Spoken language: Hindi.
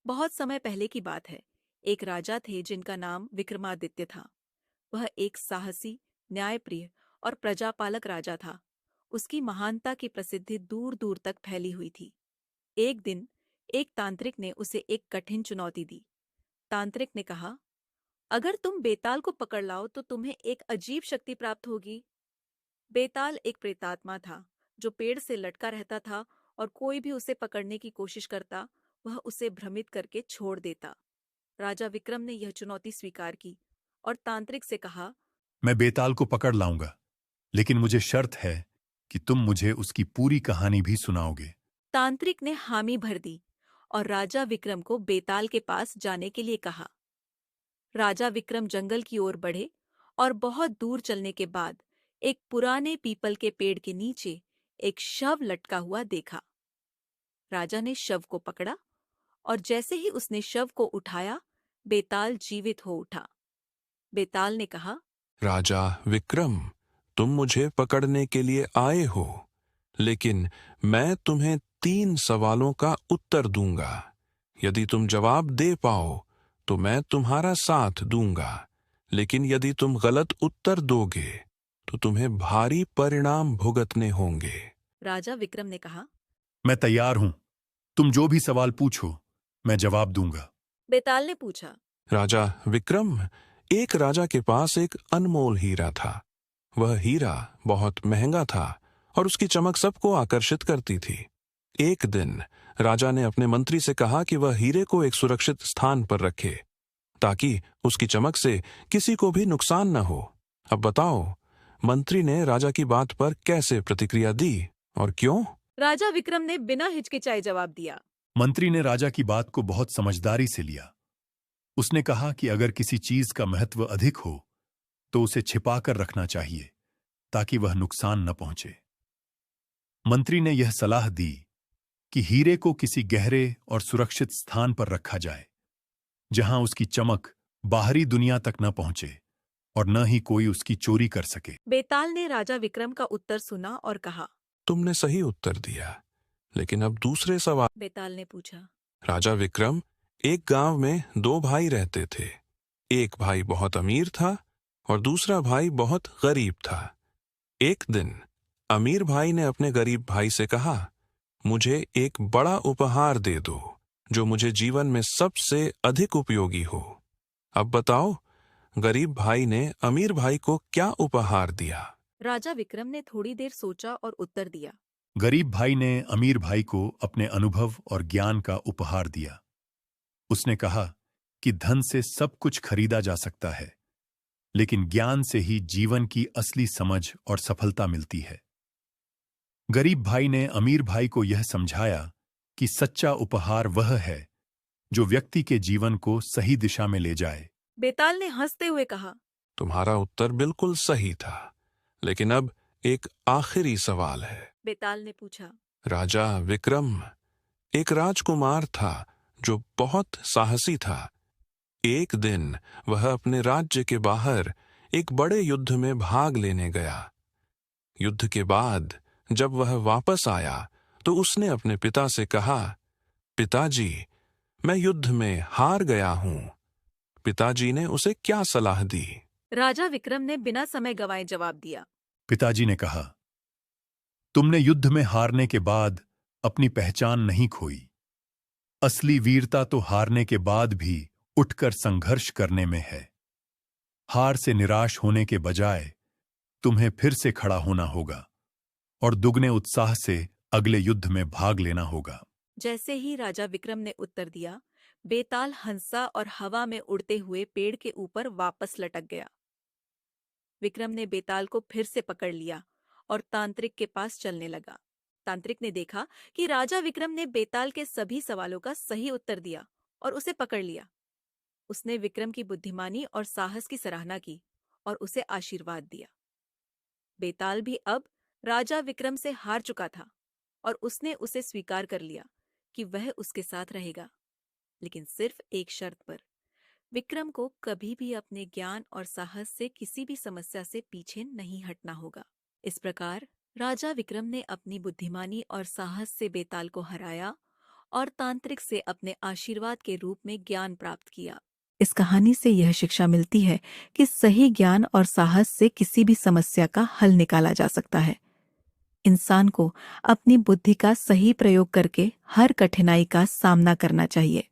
बहुत समय पहले की बात है। एक राजा थे जिनका नाम विक्रमादित्य था। वह एक साहसी, न्यायप्रिय और प्रजापालक राजा था। उसकी महानता की प्रसिद्धि दूर दूर तक फैली हुई थी। एक दिन एक तांत्रिक ने उसे एक कठिन चुनौती दी। तांत्रिक ने कहा, अगर तुम बेताल को पकड़ लाओ तो तुम्हें एक अजीब शक्ति प्राप्त होगी। बेताल एक प्रेतात्मा था जो पेड़ से लटका रहता था, और कोई भी उसे पकड़ने की कोशिश करता, वह उसे भ्रमित करके छोड़ देता। राजा विक्रम ने यह चुनौती स्वीकार की और तांत्रिक से कहा, मैं बेताल को पकड़ लाऊंगा, लेकिन मुझे शर्त है कि तुम मुझे उसकी पूरी कहानी भी सुनाओगे। तांत्रिक ने हामी भर दी और राजा विक्रम को बेताल के पास जाने के लिए कहा। राजा विक्रम जंगल की ओर बढ़े और बहुत दूर चलने के बाद एक पुराने पीपल के पेड़ के नीचे एक शव लटका हुआ देखा। राजा ने शव को पकड़ा और जैसे ही उसने शव को उठाया, बेताल जीवित हो उठा। बेताल ने कहा, राजा विक्रम, तुम मुझे पकड़ने के लिए आए हो, लेकिन मैं तुम्हें 3 सवालों का उत्तर दूंगा। यदि तुम जवाब दे पाओ तो मैं तुम्हारा साथ दूंगा, लेकिन यदि तुम गलत उत्तर दोगे तो तुम्हें भारी परिणाम भुगतने होंगे। राजा विक्रम ने कहा। मैं तैयार हूं। तुम जो भी सवाल पूछो, मैं जवाब दूंगा। बेताल ने पूछा। राजा विक्रम, एक राजा के पास एक अनमोल हीरा था। वह हीरा बहुत महंगा था और उसकी चमक सबको आकर्षित करती थी। एक दिन राजा ने अपने मंत्री से कहा कि वह हीरे को एक सुरक्षित स्थान पर रखे, ताकि उसकी चमक से किसी को भी नुकसान न हो। अब बताओ, मंत्री ने राजा की बात पर कैसे प्रतिक्रिया दी और क्यों? राजा विक्रम ने बिना हिचकिचाए जवाब दिया। मंत्री ने राजा की बात को बहुत समझदारी से लिया। उसने कहा कि अगर किसी चीज का महत्व अधिक हो तो उसे छिपाकर रखना चाहिए, ताकि वह नुकसान न पहुंचे। मंत्री ने यह सलाह दी कि हीरे को किसी गहरे और सुरक्षित स्थान पर रखा जाए, जहां उसकी चमक बाहरी दुनिया तक न पहुंचे और न ही कोई उसकी चोरी कर सके। बेताल ने राजा विक्रम का उत्तर सुना और कहा। तुमने सही उत्तर दिया, लेकिन अब दूसरे सवाल। बेताल ने पूछा। राजा विक्रम, एक गांव में 2 भाई रहते थे। एक भाई बहुत अमीर था और दूसरा भाई बहुत गरीब था। एक दिन अमीर भाई ने अपने गरीब भाई से कहा, मुझे एक बड़ा उपहार दे दो जो मुझे जीवन में सबसे अधिक उपयोगी हो। अब बताओ, गरीब भाई ने अमीर भाई को क्या उपहार दिया? राजा विक्रम ने थोड़ी देर सोचा और उत्तर दिया। गरीब भाई ने अमीर भाई को अपने अनुभव और ज्ञान का उपहार दिया। उसने कहा कि धन से सब कुछ खरीदा जा सकता है, लेकिन ज्ञान से ही जीवन की असली समझ और सफलता मिलती है। गरीब भाई ने अमीर भाई को यह समझाया कि सच्चा उपहार वह है जो व्यक्ति के जीवन को सही दिशा में ले जाए। बेताल ने हंसते हुए कहा। तुम्हारा उत्तर बिल्कुल सही था, लेकिन अब एक आखिरी सवाल है। बेताल ने पूछा। राजा विक्रम, एक राजकुमार था जो बहुत साहसी था। एक दिन वह अपने राज्य के बाहर एक बड़े युद्ध में भाग लेने गया। युद्ध के बाद जब वह वापस आया तो उसने अपने पिता से कहा, पिताजी, मैं युद्ध में हार गया हूं। पिताजी ने उसे क्या सलाह दी? राजा विक्रम ने बिना समय गंवाए जवाब दिया। पिताजी ने कहा, तुमने युद्ध में हारने के बाद अपनी पहचान नहीं खोई। असली वीरता तो हारने के बाद भी उठकर संघर्ष करने में है। हार से निराश होने के बजाय तुम्हें फिर से खड़ा होना होगा और दुगने उत्साह से अगले युद्ध में भाग लेना होगा। जैसे ही राजा विक्रम ने उत्तर दिया, बेताल हंसा और हवा में उड़ते हुए पेड़ के ऊपर वापस लटक गया। विक्रम ने बेताल को फिर से पकड़ लिया और तांत्रिक के पास चलने लगा। तांत्रिक ने देखा कि राजा विक्रम ने बेताल के सभी सवालों का सही उत्तर दिया और उसे पकड़ लिया। उसने विक्रम की बुद्धिमानी और साहस की सराहना की और उसे आशीर्वाद दिया। बेताल भी अब राजा विक्रम से हार चुका था और उसने उसे स्वीकार कर लिया कि वह उसके साथ रहेगा, लेकिन सिर्फ एक शर्त पर। विक्रम को कभी भी अपने ज्ञान और साहस से किसी भी समस्या से पीछे नहीं हटना होगा। इस प्रकार राजा विक्रम ने अपनी बुद्धिमानी और साहस से बेताल को हराया और तांत्रिक से अपने आशीर्वाद के रूप में ज्ञान प्राप्त किया। इस कहानी से यह शिक्षा मिलती है कि सही ज्ञान और साहस से किसी भी समस्या का हल निकाला जा सकता है। इंसान को अपनी बुद्धि का सही प्रयोग करके हर कठिनाई का सामना करना चाहिए।